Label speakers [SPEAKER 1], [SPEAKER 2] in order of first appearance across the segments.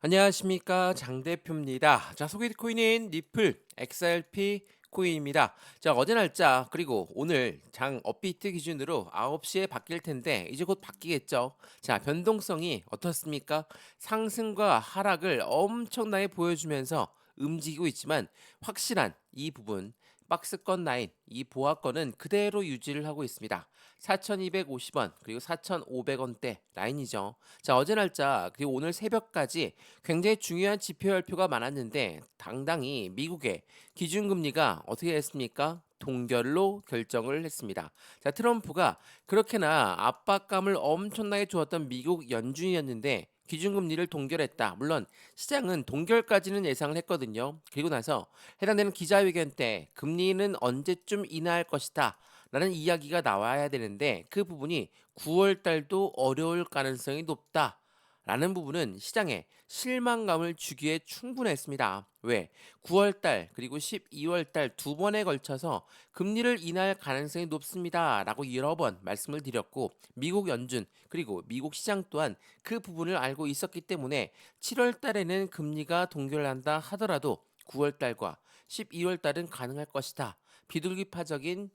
[SPEAKER 1] 안녕하십니까 장 대표입니다. 자 소개될 코인은 리플 XRP 코인입니다. 자 어제 날짜 그리고 오늘 장 업비트 기준으로 9시에 바뀔 텐데 이제 곧 바뀌겠죠. 자 변동성이 어떻습니까? 상승과 하락을 엄청나게 보여주면서 움직이고 있지만 확실한 이 부분 박스권 라인 이 보합권은 그대로 유지를 하고 있습니다. 4,250원 그리고 4,500원대 라인이죠. 자 어제 날짜 그리고 오늘 새벽까지 굉장히 중요한 지표발표가 많았는데 당당히 미국의 기준금리가 어떻게 했습니까? 동결로 결정을 했습니다. 자, 트럼프가 그렇게나 압박감을 엄청나게 주었던 미국 연준이었는데 기준금리를 동결했다. 물론 시장은 동결까지는 예상을 했거든요. 그리고 나서 해당되는 기자회견 때 금리는 언제쯤 인하할 것이다. 라는 이야기가 나와야 되는데 그 부분이 9월 달도 어려울 가능성이 높다. 라는 부분은 시장에 실망감을 주기에 충분했습니다. 왜? 9월 달 그리고 12월 달 두 번에 걸쳐서 금리를 인하할 가능성이 높습니다. 라고 여러 번 말씀을 드렸고 미국 연준 그리고 미국 시장 또한 그 부분을 알고 있었기 때문에 7월 달에는 금리가 동결한다 하더라도 9월 달과 12월 달은 가능할 것이다. 비둘기파적인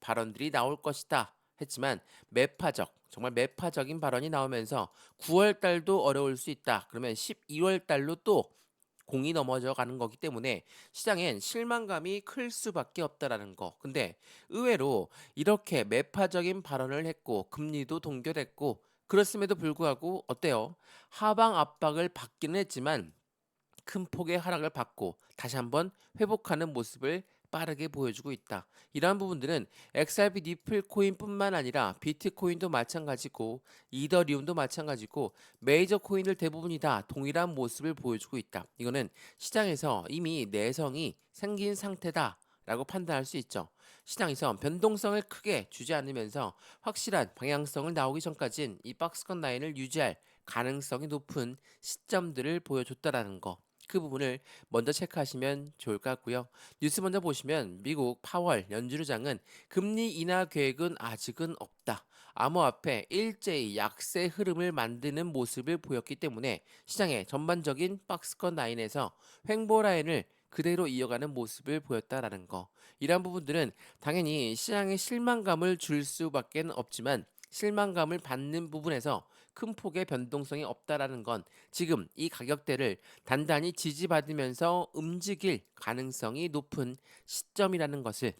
[SPEAKER 1] 발언들이 나올 것이다 했지만 매파적 정말 매파적인 발언이 나오면서 9월 달도 어려울 수 있다. 그러면 12월 달로 또 공이 넘어져 가는 거기 때문에 시장엔 실망감이 클 수밖에 없다라는 거. 근데 의외로 이렇게 매파적인 발언을 했고 금리도 동결했고 그렇음에도 불구하고 어때요? 하방 압박을 받기는 했지만 큰 폭의 하락을 받고 다시 한번 회복하는 모습을 빠르게 보여주고 있다. 이러한 부분들은 XRP 니플 코인뿐만 아니라 비트코인도 마찬가지고 이더리움도 마찬가지고 메이저 코인들 대부분이 다 동일한 모습을 보여주고 있다. 이거는 시장에서 이미 내성이 생긴 상태다. 라고 판단할 수 있죠. 시장에서 변동성을 크게 주지 않으면서 확실한 방향성을 나오기 전까지는 이 박스권 라인을 유지할 가능성이 높은 시점들을 보여줬다라는 거. 그 부분을 먼저 체크하시면 좋을 것 같고요. 뉴스 먼저 보시면 미국 파월 연준의장은 금리 인하 계획은 아직은 없다. 암호화폐 일제히 약세 흐름을 만드는 모습을 보였기 때문에 시장의 전반적인 박스권 라인에서 횡보 라인을 그대로 이어가는 모습을 보였다라는 거. 이러한 부분들은 당연히 시장에 실망감을 줄 수밖에 없지만 실망감을 받는 부분에서 큰 폭의 변동성이 없다라는 건 지금 이 가격대를 단단히 지지받으면서 움직일 가능성이 높은 시점이라는 것을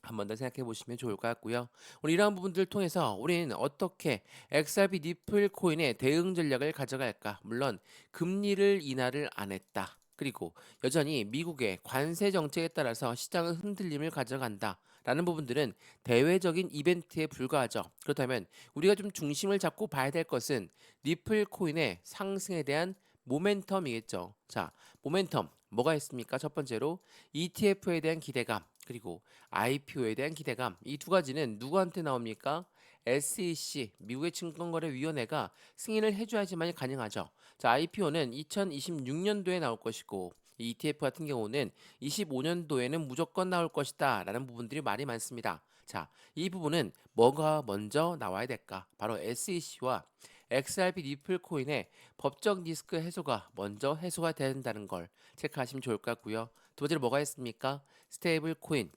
[SPEAKER 1] 한 번 더 생각해 보시면 좋을 것 같고요. 오늘 이러한 부분들을 통해서 우리는 어떻게 XRP 니플 코인의 대응 전략을 가져갈까? 물론 금리를 인하를 안 했다. 그리고 여전히 미국의 관세 정책에 따라서 시장은 흔들림을 가져간다. 라는 부분들은 대외적인 이벤트에 불과하죠. 그렇다면 우리가 좀 중심을 잡고 봐야 될 것은 니플 코인의 상승에 대한 모멘텀이겠죠. 자, 모멘텀 뭐가 있습니까? 첫 번째로 ETF에 대한 기대감, 그리고 IPO에 대한 기대감. 이 두 가지는 누구한테 나옵니까? SEC, 미국의 증권거래위원회가 승인을 해줘야지만 가능하죠. 자, IPO는 2026년도에 나올 것이고, 이 ETF 같은 경우는 25년도에는 무조건 나올 것이다. 라는 부분들이 말이 많습니다. 자, 이 부분은 뭐가 먼저 나와야 될까? 바로 SEC와 XRP 리플 코인의 법적 리스크 해소가 먼저 해소가 된다는 걸 체크하시면 좋을 것 같고요. 두 번째로 뭐가 있습니까? 스테이블 코인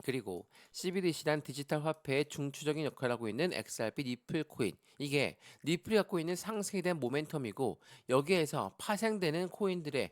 [SPEAKER 1] 그리고 CBDC란 디지털 화폐의 중추적인 역할을 하고 있는 XRP 리플 코인. 이게 리플이 갖고 있는 상승에 대한 모멘텀이고 여기에서 파생되는 코인들의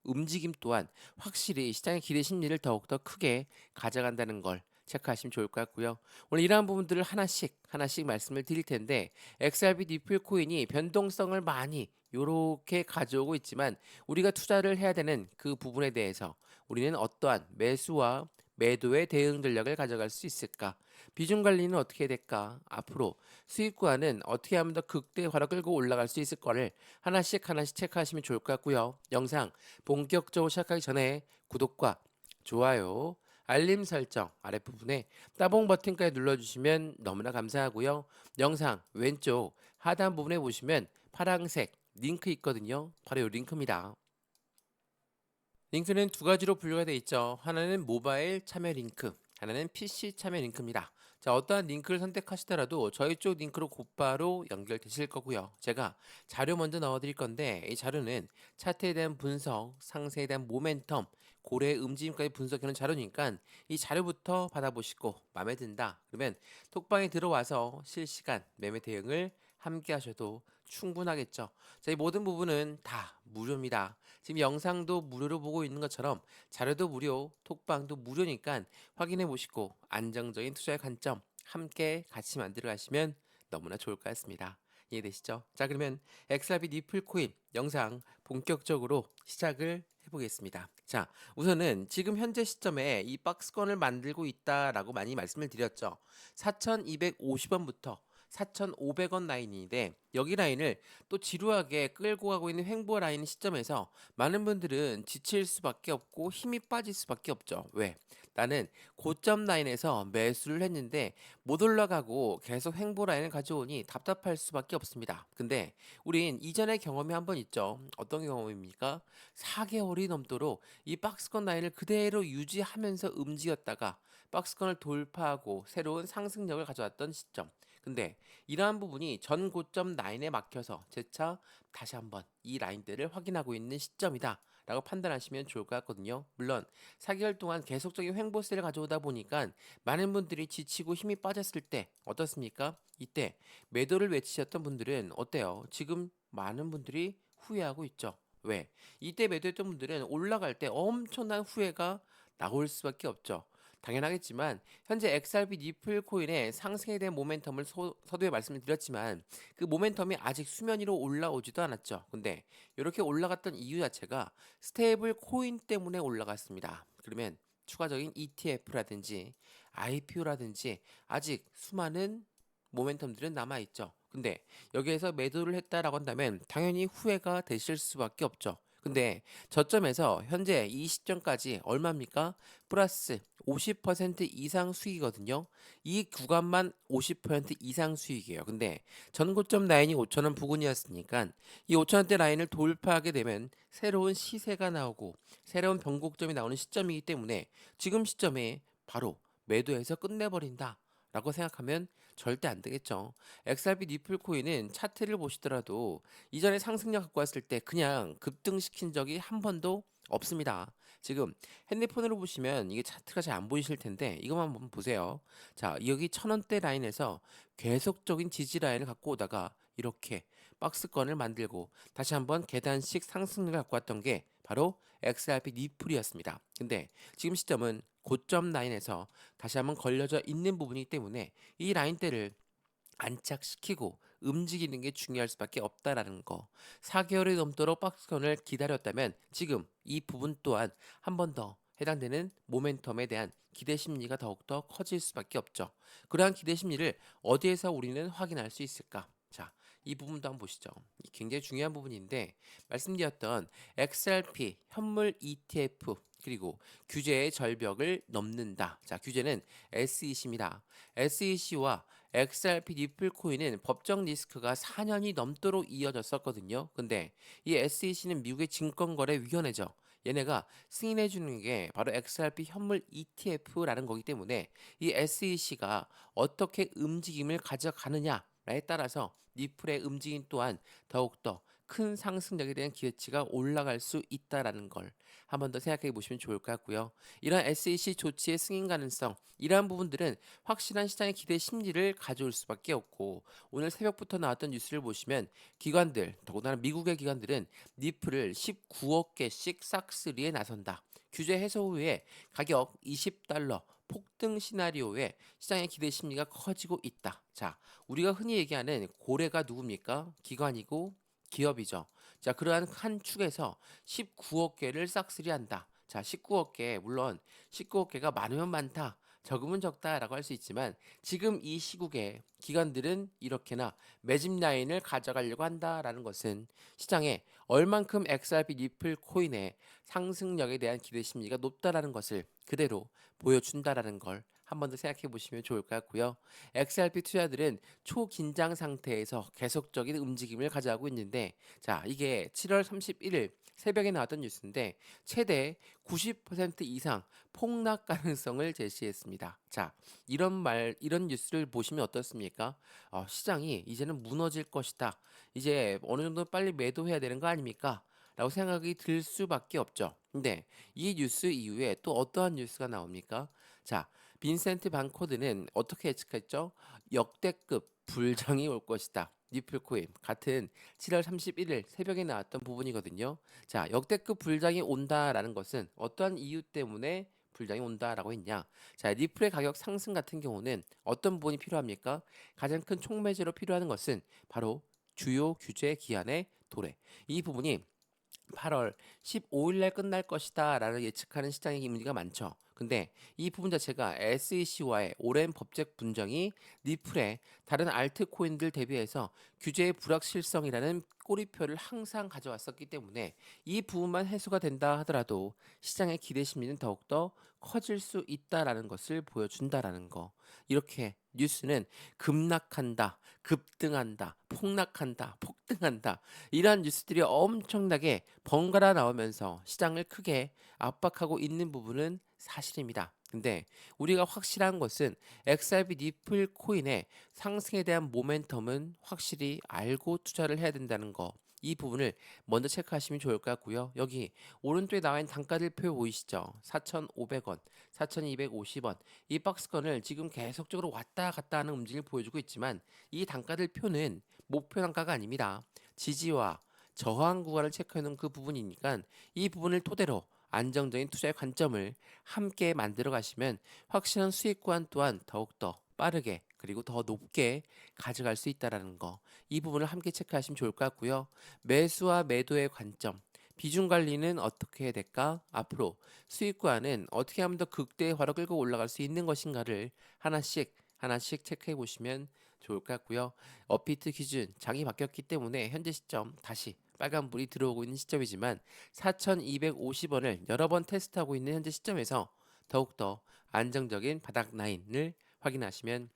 [SPEAKER 1] 움직임 또한 확실히 시장의 기대 심리를 더욱더 크게 가져간다는 걸 체크하시면 좋을 것 같고요. 오늘 이러한 부분들을 하나씩 말씀을 드릴 텐데 XRP 니플 코인이 변동성을 많이 요렇게 가져오고 있지만 우리가 투자를 해야 되는 그 부분에 대해서 우리는 어떠한 매수와 매도의 대응 전략을 가져갈 수 있을까? 비중 관리는 어떻게 해야 될까? 앞으로 수익과는 어떻게 하면 더 극대화로 끌고 올라갈 수 있을 거를 하나씩 체크하시면 좋을 것 같고요. 영상 본격적으로 시작하기 전에 구독과 좋아요, 알림 설정 아랫부분에 따봉 버튼까지 눌러주시면 너무나 감사하고요. 영상 왼쪽 하단 부분에 보시면 파란색 링크 있거든요. 바로 이 링크입니다. 링크는 두 가지로 분류가 되어 있죠. 하나는 모바일 참여 링크, 하나는 PC 참여 링크입니다. 자, 어떠한 링크를 선택하시더라도 저희 쪽 링크로 곧바로 연결되실 거고요. 제가 자료 먼저 넣어드릴 건데 이 자료는 차트에 대한 분석, 상승에 대한 모멘텀, 고래의 움직임까지 분석하는 자료니까 이 자료부터 받아보시고 마음에 든다. 그러면 톡방에 들어와서 실시간 매매 대응을 함께 하셔도 충분하겠죠. 자, 이 모든 부분은 다 무료입니다. 지금 영상도 무료로 보고 있는 것처럼 자료도 무료, 톡방도 무료니까 확인해 보시고 안정적인 투자의 관점 함께 같이 만들어 가시면 너무나 좋을 것 같습니다. 이해되시죠? 자, 그러면 XRP 니플 코인 영상 본격적으로 시작을 해보겠습니다. 자, 우선은 지금 현재 시점에 이 박스권을 만들고 있다라고 많이 말씀을 드렸죠. 4,250원부터 4,500원 라인인데 여기 라인을 또 지루하게 끌고 가고 있는 횡보 라인 시점에서 많은 분들은 지칠 수밖에 없고 힘이 빠질 수밖에 없죠. 왜? 나는 고점 라인에서 매수를 했는데 못 올라가고 계속 횡보 라인을 가져오니 답답할 수밖에 없습니다. 근데 우린 이전의 경험이 한 번 있죠. 어떤 경험입니까? 4개월이 넘도록 이 박스권 라인을 그대로 유지하면서 움직였다가 박스권을 돌파하고 새로운 상승력을 가져왔던 시점. 근데 이러한 부분이 전 고점 라인에 막혀서 재차 다시 한번 이 라인대를 확인하고 있는 시점이다 라고 판단하시면 좋을 것 같거든요. 물론 4개월 동안 계속적인 횡보세를 가져오다 보니까 많은 분들이 지치고 힘이 빠졌을 때 어떻습니까? 이때 매도를 외치셨던 분들은 어때요? 지금 많은 분들이 후회하고 있죠. 왜? 이때 매도했던 분들은 올라갈 때 엄청난 후회가 나올 수밖에 없죠. 당연하겠지만 현재 XRP 니플 코인의 상승에 대한 모멘텀을 서두에 말씀을 드렸지만 그 모멘텀이 아직 수면 위로 올라오지도 않았죠. 근데 이렇게 올라갔던 이유 자체가 스테이블 코인 때문에 올라갔습니다. 그러면 추가적인 ETF라든지 IPO라든지 아직 수많은 모멘텀들은 남아있죠. 근데 여기에서 매도를 했다라고 한다면 당연히 후회가 되실 수밖에 없죠. 근데 저점에서 현재 이 시점까지 얼마입니까? 플러스 50% 이상 수익이거든요. 이 구간만 50% 이상 수익이에요. 근데 전고점 라인이 5천원 부근이었으니까 이 5천원대 라인을 돌파하게 되면 새로운 시세가 나오고 새로운 변곡점이 나오는 시점이기 때문에 지금 시점에 바로 매도해서 끝내버린다. 라고 생각하면 절대 안 되겠죠. XRP 니플 코인은 차트를 보시더라도 이전에 상승력 갖고 왔을 때 그냥 급등시킨 적이 한 번도 없습니다. 지금 핸드폰으로 보시면 이게 차트가 잘 안 보이실 텐데 이것만 한번 보세요. 자, 여기 1,000원대 라인에서 계속적인 지지 라인을 갖고 오다가 이렇게 박스권을 만들고 다시 한번 계단식 상승력을 갖고 왔던 게 바로 XRP 니플이었습니다. 근데 지금 시점은 고점 라인에서 다시 한번 걸려져 있는 부분이기 때문에 이 라인대를 안착시키고 움직이는 게 중요할 수밖에 없다라는 거. 4개월이 넘도록 박스권을 기다렸다면 지금 이 부분 또한 한 번 더 해당되는 모멘텀에 대한 기대 심리가 더욱더 커질 수밖에 없죠. 그러한 기대 심리를 어디에서 우리는 확인할 수 있을까? 자, 이 부분도 한번 보시죠. 굉장히 중요한 부분인데 말씀드렸던 XRP 현물 ETF 그리고 규제의 절벽을 넘는다. 자, 규제는 SEC입니다. SEC와 XRP 니플 코인은 법정 리스크가 4년이 넘도록 이어졌었거든요. 근데 이 SEC는 미국의 증권거래위원회죠. 얘네가 승인해 주는 게 바로 XRP 현물 ETF라는 거기 때문에 이 SEC가 어떻게 움직임을 가져가느냐에 따라서 니플의 움직임 또한 더욱더 큰 상승력에 대한 기대치가 올라갈 수 있다라는 걸 한 번 더 생각해 보시면 좋을 것 같고요. 이러한 SEC 조치의 승인 가능성, 이러한 부분들은 확실한 시장의 기대 심리를 가져올 수밖에 없고 오늘 새벽부터 나왔던 뉴스를 보시면 기관들, 더군다나 미국의 기관들은 니플을 19억 개씩 싹쓸이에 나선다. 규제 해소 후에 가격 20달러 폭등 시나리오에 시장의 기대 심리가 커지고 있다. 자, 우리가 흔히 얘기하는 고래가 누굽니까? 기관이고 기업이죠. 자, 그러한 한 축에서 19억 개를 싹쓸이한다. 자, 19억 개, 물론 19억 개가 많으면 많다. 적으면 적다라고 할 수 있지만 지금 이 시국에 기관들은 이렇게나 매집 라인을 가져가려고 한다라는 것은 시장에 얼만큼 XRP 리플 코인의 상승력에 대한 기대 심리가 높다라는 것을 그대로 보여준다라는 걸 한 번 더 생각해 보시면 좋을 것 같고요. XRP 투자들은 초긴장 상태에서 계속적인 움직임을 가져가고 있는데, 자, 이게 7월 31일 새벽에 나왔던 뉴스인데 최대 90% 이상 폭락 가능성을 제시했습니다. 자, 이런 뉴스를 보시면 어떻습니까? 시장이 이제는 무너질 것이다. 이제 어느 정도 빨리 매도해야 되는 거 아닙니까? 라고 생각이 들 수밖에 없죠. 근데 이 뉴스 이후에 또 어떠한 뉴스가 나옵니까? 자, 빈센트 반코드는 어떻게 예측했죠? 역대급 불장이 올 것이다. 리플코인 같은 7월 31일 새벽에 나왔던 부분이거든요. 자, 역대급 불장이 온다라는 것은 어떠한 이유 때문에 불장이 온다라고 했냐? 자, 리플의 가격 상승 같은 경우는 어떤 부분이 필요합니까? 가장 큰 촉매제로 필요한 것은 바로 주요 규제 기한의 도래. 이 부분이 8월 15일 날 끝날 것이다 라는 예측하는 시장의 의미가 많죠. 근데 이 부분 자체가 SEC와의 오랜 법적 분쟁이 리플의 다른 알트코인들 대비해서 규제의 불확실성이라는 꼬리표를 항상 가져왔었기 때문에 이 부분만 해소가 된다 하더라도 시장의 기대 심리는 더욱더 커질 수 있다라는 것을 보여준다라는 거. 이렇게 뉴스는 급락한다, 급등한다, 폭락한다, 폭등한다. 이러한 뉴스들이 엄청나게 번갈아 나오면서 시장을 크게 압박하고 있는 부분은 사실입니다. 근데 우리가 확실한 것은 XRP 니플 코인의 상승에 대한 모멘텀은 확실히 알고 투자를 해야 된다는 거. 이 부분을 먼저 체크하시면 좋을 것 같고요. 여기 오른쪽에 나와 있는 단가들표 보이시죠? 4,500원, 4,250원. 이 박스권을 지금 계속적으로 왔다 갔다 하는 움직임을 보여주고 있지만 이 단가들표는 목표 단가가 아닙니다. 지지와 저항 구간을 체크하는 그 부분이니까 이 부분을 토대로 안정적인 투자의 관점을 함께 만들어 가시면 확실한 수익 구간 또한 더욱더 빠르게 그리고 더 높게 가져갈 수 있다라는 거. 이 부분을 함께 체크하시면 좋을 것 같고요. 매수와 매도의 관점, 비중 관리는 어떻게 해야 될까? 앞으로 수익 구간은 어떻게 하면 더 극대화로 끌고 올라갈 수 있는 것인가를 하나씩 체크해 보시면 좋을 것 같고요. 업비트 기준 장이 바뀌었기 때문에 현재 시점 다시 빨간불이 들어오고 있는 시점이지만 4,250원을 여러 번 테스트하고 있는 현재 시점에서 더욱더 안정적인 바닥 라인을 확인하시면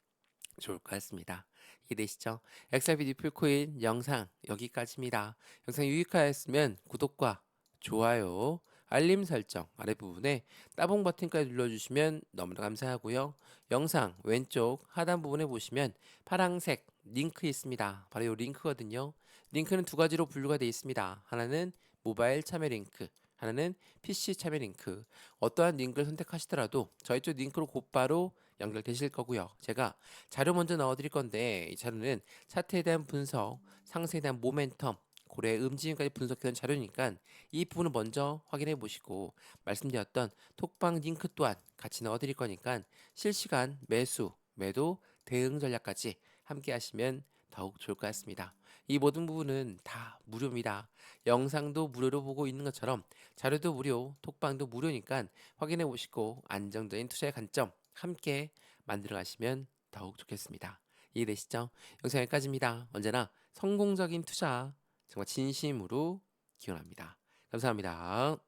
[SPEAKER 1] 좋을 것 같습니다. 이해되시죠? XRP 니플코인 영상 여기까지입니다. 영상 유익하였으면 구독과 좋아요, 알림 설정 아래 부분에 따봉 버튼까지 눌러주시면 너무나 감사하고요. 영상 왼쪽 하단 부분에 보시면 파란색 링크 있습니다. 바로 이 링크거든요. 링크는 두 가지로 분류가 되어 있습니다. 하나는 모바일 참여 링크, 하나는 PC 참여 링크. 어떠한 링크를 선택하시더라도 저희 쪽 링크로 곧바로 연결되실 거고요. 제가 자료 먼저 넣어드릴 건데 이 자료는 차트에 대한 분석, 상승에 대한 모멘텀, 고래의 움직임까지 분석해놓은 자료니까 이 부분을 먼저 확인해 보시고 말씀드렸던 톡방 링크 또한 같이 넣어드릴 거니까 실시간 매수, 매도, 대응 전략까지 함께 하시면 더욱 좋을 것 같습니다. 이 모든 부분은 다 무료입니다. 영상도 무료로 보고 있는 것처럼 자료도 무료, 톡방도 무료니까 확인해 보시고 안정적인 투자의 관점 함께 만들어 가시면 더욱 좋겠습니다. 이해되시죠? 영상 여기까지입니다. 언제나 성공적인 투자 정말 진심으로 기원합니다. 감사합니다.